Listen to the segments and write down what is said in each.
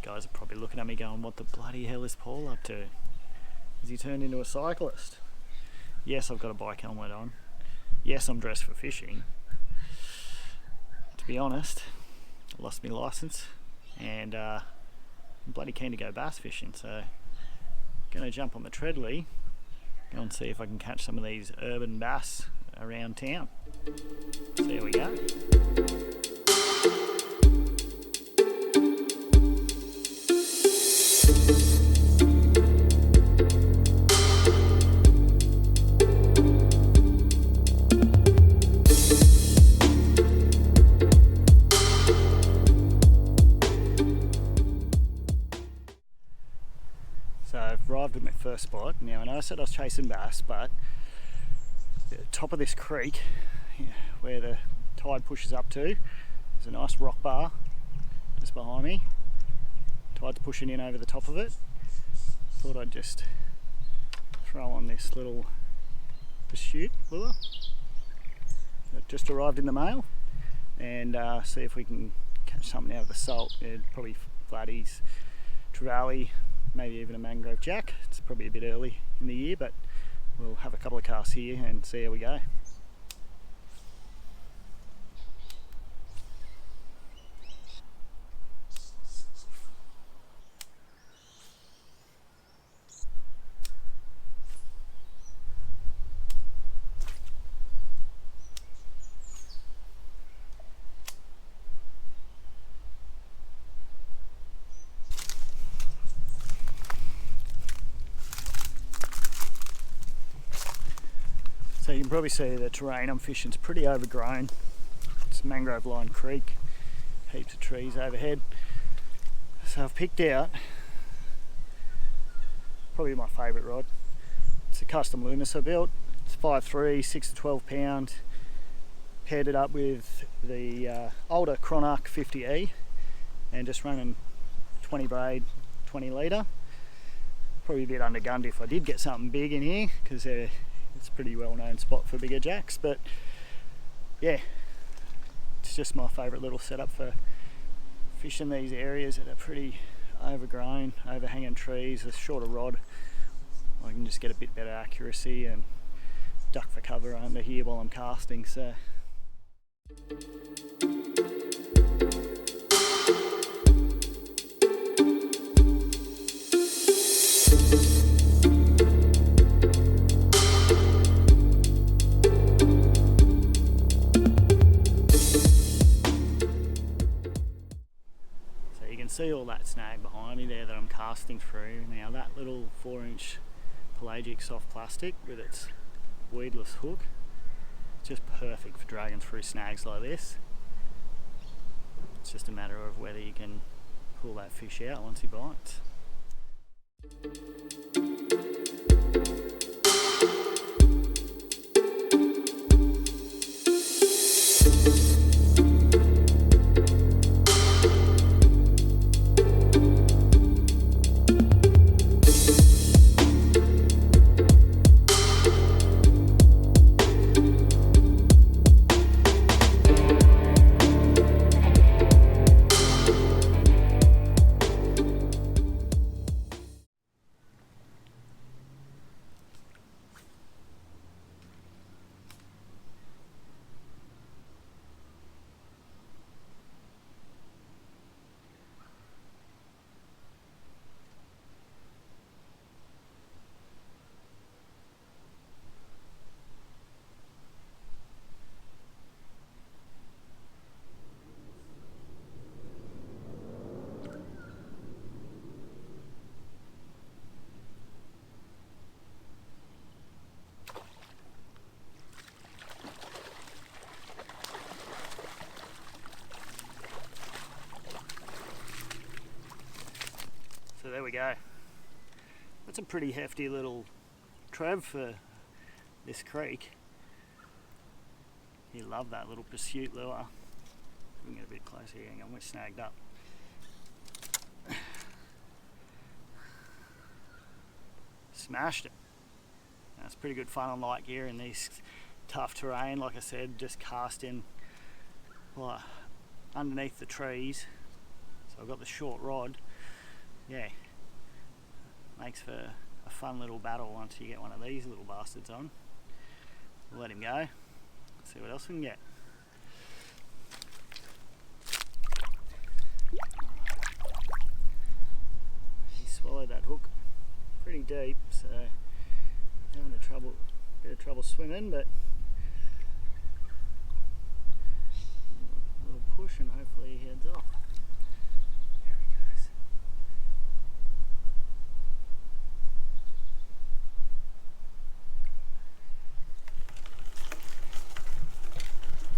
Guys are probably looking at me going, what the bloody hell is Paul up to? Has he turned into a cyclist? Yes, I've got a bike helmet on. Yes, I'm dressed for fishing. To be honest, I lost my licence and I'm bloody keen to go bass fishing, so I'm going to jump on the Treadly, go and see if I can catch some of these urban bass around town. So there we go. So I've arrived at my first spot. Now I know I said I was chasing bass, but the top of this creek, where the tide pushes up to, there's a nice rock bar just behind me. Tide's pushing in over the top of it. Thought I'd just throw on this little pursuit lure that just arrived in the mail and see if we can catch something out of the salt. Probably flatties, trevally, maybe even a mangrove jack. It's probably a bit early in the year, but we'll have a couple of casts here and see how we go. So you can probably see the terrain I'm fishing is pretty overgrown. It's a mangrove lined creek, heaps of trees overhead. So I've picked out probably my favourite rod. It's a custom Loomis I built. It's 5.3, 6 to 12 pound. Paired it up with the older Cronach 50E and just running 20 braid, 20 litre. Probably a bit undergunned if I did get something big in here, because it's a pretty well known spot for bigger jacks, but yeah, it's just my favourite little setup for fishing these areas that are pretty overgrown, overhanging trees. With a shorter rod, I can just get a bit better accuracy and duck for cover under here while I'm casting. So see all that snag behind me there that I'm casting through. Now that little 4-inch pelagic soft plastic with its weedless hook, it's just perfect for dragging through snags like this. It's just a matter of whether you can pull that fish out once he bites. So there we go. That's a pretty hefty little trev for this creek. You love that little pursuit lure. We can get a bit closer here. Hang on, we're snagged up. Smashed it. That's pretty good fun on light gear in these tough terrain. Like I said, just casting underneath the trees. So I've got the short rod. yeah, makes for a fun little battle once you get one of these little bastards on. We'll let him go, see what else we can get. He swallowed that hook pretty deep, so having a bit of trouble swimming, but a little push and hopefully he heads off. There he goes.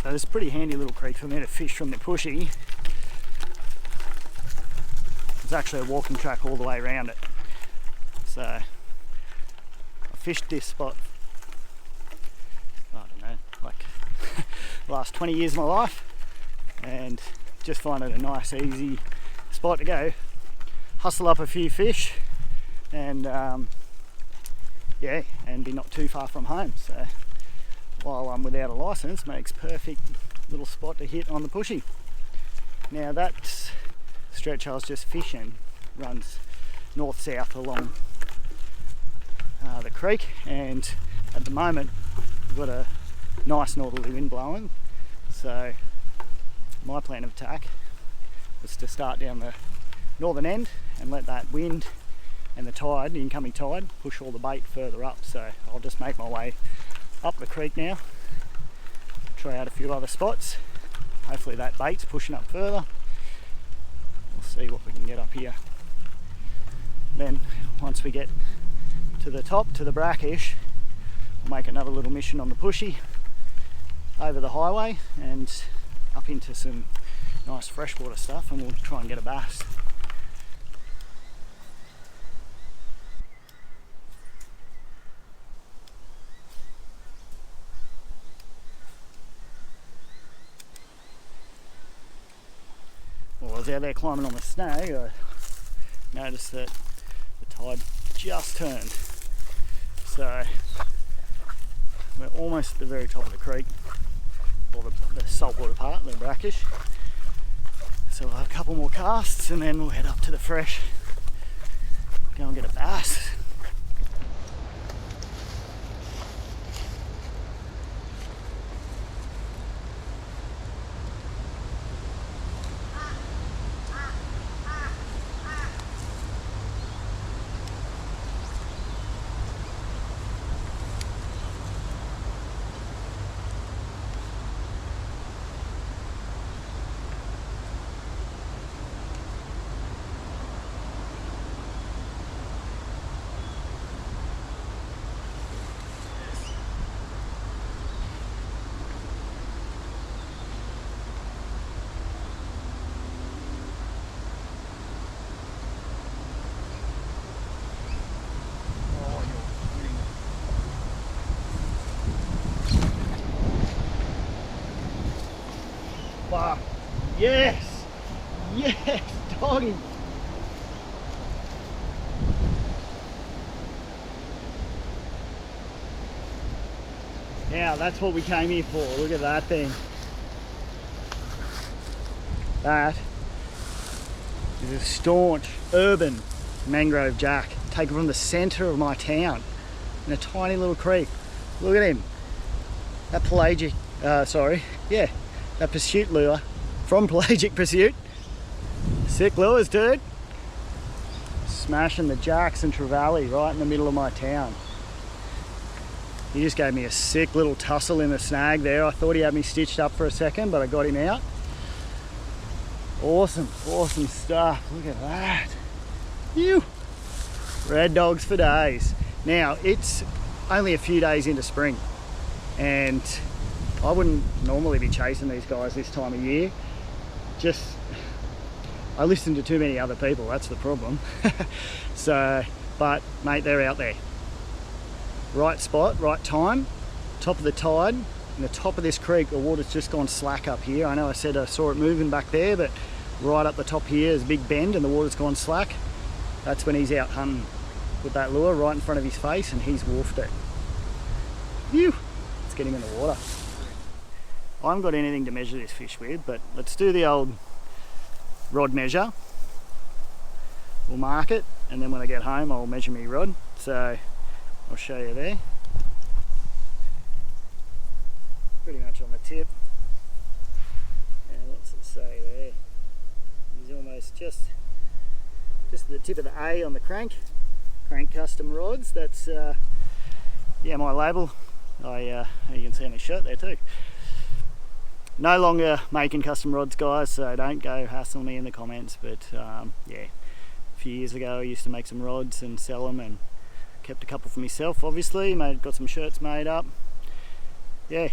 So it's a pretty handy little creek for me to fish from the pushy. There's actually a walking track all the way around it. So I fished this spot, I don't know, like the last 20 years of my life, and just find it a nice easy spot to go hustle up a few fish and yeah, and be not too far from home. So while I'm without a license, makes perfect little spot to hit on the pushy. Now that stretch I was just fishing runs north-south along the creek, and at the moment we've got a nice northerly wind blowing, so my plan of attack was to start down the northern end and let that wind and the tide, the incoming tide, push all the bait further up. So I'll just make my way up the creek now, try out a few other spots. Hopefully that bait's pushing up further. We'll see what we can get up here. Then once we get to the top, to the brackish, we'll make another little mission on the pushy over the highway and up into some nice freshwater stuff, and we'll try and get a bass. Well, I was out there climbing on the snag, I noticed that the tide just turned. So we're almost at the very top of the creek, or the saltwater part, the brackish. So we'll have a couple more casts and then we'll head up to the fresh, go and get a bass. Wow. Yes! Yes, doggy! Now that's what we came here for. Look at that thing. That is a staunch urban mangrove jack taken from the centre of my town in a tiny little creek. Look at him. That pelagic, that pursuit lure from Pelagic Pursuit. Sick lures, dude. Smashing the jacks and trevally right in the middle of my town. He just gave me a sick little tussle in the snag there. I thought he had me stitched up for a second, but I got him out. Awesome, awesome stuff. Look at that. Phew. Red dogs for days. Now, it's only a few days into spring, and I wouldn't normally be chasing these guys this time of year. Just, I listen to too many other people, that's the problem. So, but mate, they're out there. Right spot, right time, top of the tide, in the top of this creek. The water's just gone slack up here. I know I said I saw it moving back there, but right up the top here is a big bend and the water's gone slack. That's when he's out hunting with that lure right in front of his face, and he's wolfed it. Phew, let's get him in the water. I haven't got anything to measure this fish with, but let's do the old rod measure. we'll mark it, and then when I get home I'll measure my rod. So I'll show you there. Pretty much on the tip. And what's it say there? He's almost just the tip of the A on the Crank Custom Rods. That's yeah, my label. You can see on my shirt there too. No longer making custom rods, guys, so don't go hassling me in the comments, but yeah, a few years ago I used to make some rods and sell them, and kept a couple for myself, obviously. Got some shirts made up. Yeah,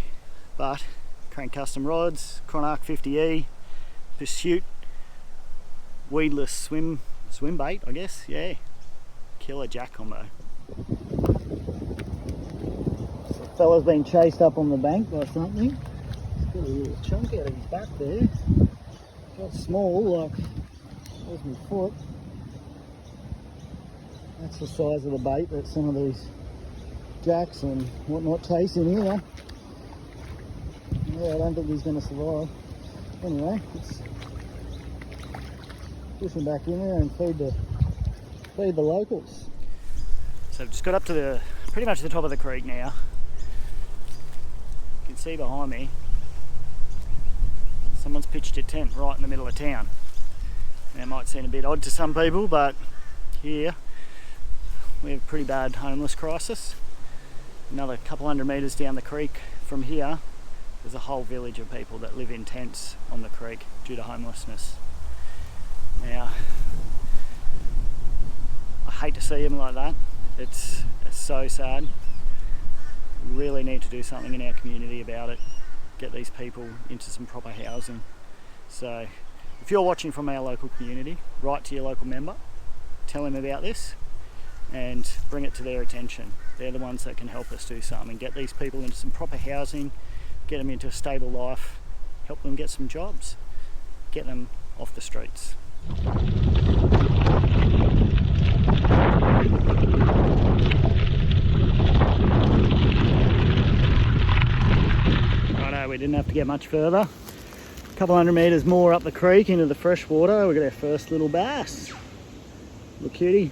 but Crank Custom Rods, Chronarch 50E, Pursuit, weedless swim bait, I guess. Yeah, killer jack combo. So the fella's been chased up on the bank by something. Got a little chunk out of his back there. Got small, like, there's my foot. That's the size of the bait that some of these jacks and whatnot chase in here. Yeah, I don't think he's going to survive. Anyway, let's push him back in there and feed the locals. So I've just got up to pretty much the top of the creek now. You can see behind me, someone's pitched a tent right in the middle of town. Now, it might seem a bit odd to some people, but here we have a pretty bad homeless crisis. Another couple hundred metres down the creek from here, there's a whole village of people that live in tents on the creek due to homelessness. Now, I hate to see them like that. It's so sad. We really need to do something in our community about it. Get these people into some proper housing. So if you're watching from our local community, write to your local member, tell him about this and bring it to their attention. They're the ones that can help us do something, get these people into some proper housing, get them into a stable life, help them get some jobs, get them off the streets. Righto, we didn't have to get much further. A couple hundred metres more up the creek into the fresh water, we got our first little bass. Look cutie.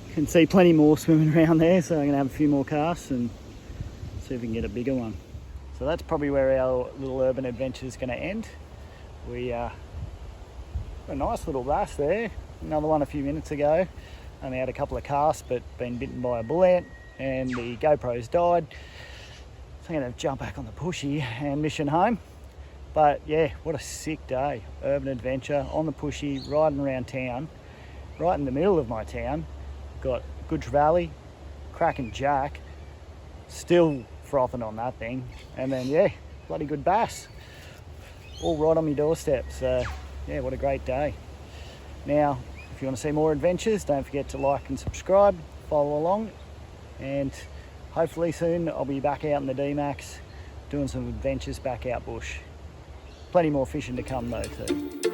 You can see plenty more swimming around there, so I'm going to have a few more casts and see if we can get a bigger one. So that's probably where our little urban adventure is going to end. We got a nice little bass there. Another one a few minutes ago. Only had a couple of casts, but been bitten by a bull ant and the GoPro's died. So I'm going to jump back on the pushy and mission home. But yeah, what a sick day. Urban adventure on the pushy, riding around town, right in the middle of my town. Got good trevally, cracking jack, still frothing on that thing, and then yeah, bloody good bass, all right on my doorstep. So yeah, what a great day. Now, if you want to see more adventures, don't forget to like and subscribe, follow along, and hopefully soon I'll be back out in the D-Max doing some adventures back out bush. Plenty more fishing to come though too.